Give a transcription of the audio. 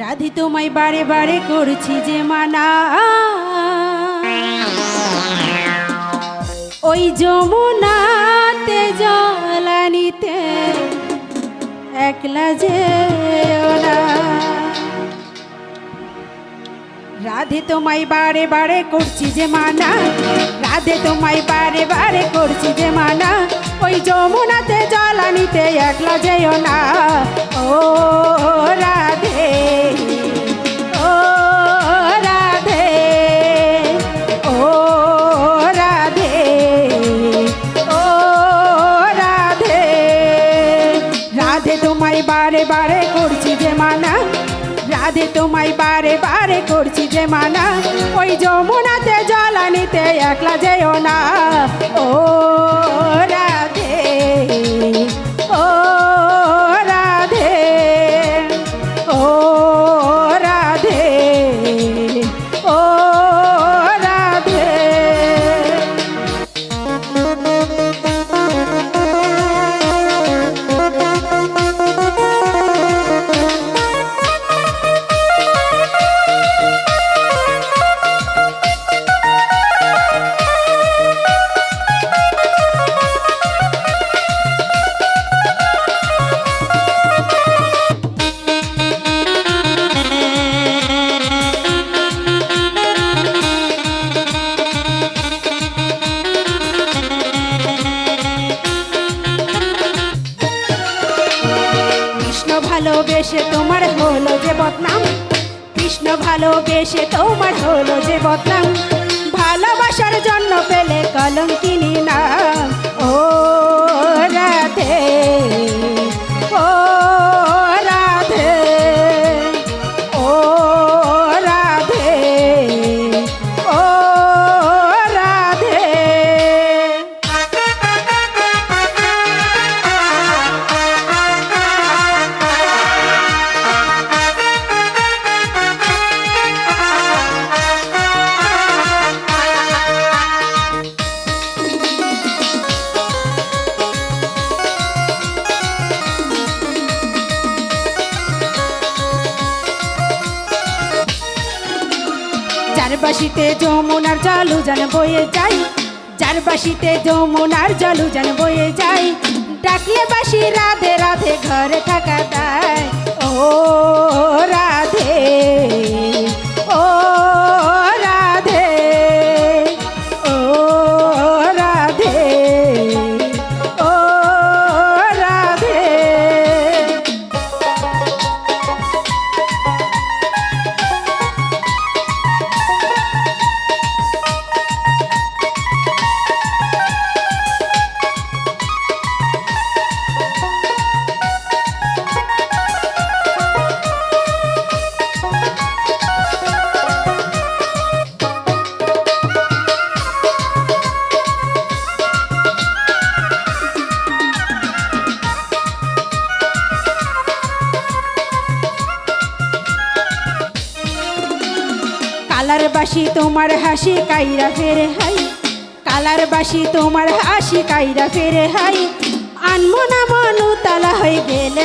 রাধে তোমায় বারে বারে করছি যে মানা, ওই যমুনাতে জলানিতে একলা যেও না। রাধে তোমায় বারে বারে করছি যে মানা, রাধে তোমায় বারে বারে করছি যে মানা, ওই যমুনাতে জলানিতে একলা যেও না। ও রাধে, ও রাধে, ও রাধে, ও রাধে। রাধে তোমায় বারে বারে করছি যে মানা, রাধে তোমায় বারে বারে করছি যে মানা, ওই যমুনাতে জলানিতে একলা যেও না। ও রাধে, ও রাধে, ও রাধে, ও রাধে। ভালোবেসে তোমার হলো যে বদনাম, কৃষ্ণ ভালোবেসে তোমার হলো যে বদনাম, ভালোবাসার জন্য পেলে কলঙ্কিনী নাম। ও রাধে, ও রাধে, ও রাধে, ও রাধে। চারবাসিতে যমুনার জল উজান বয়ে যাই, চারবাসিতে যমুনার জল উজান বয়ে যাই, ডাকলে বাসি রাধে রাধে ঘরে থাকা দায়। ও রাধে, ও রাধে, ও রাধে, ও রাধে। কালার বাসি তোমার হাসি কাইরা ফেরে হাই, কালার বাসি তোমার হাসি কাইরা ফেরে হাই, আনমো না মনু তালা হয়ে গেলে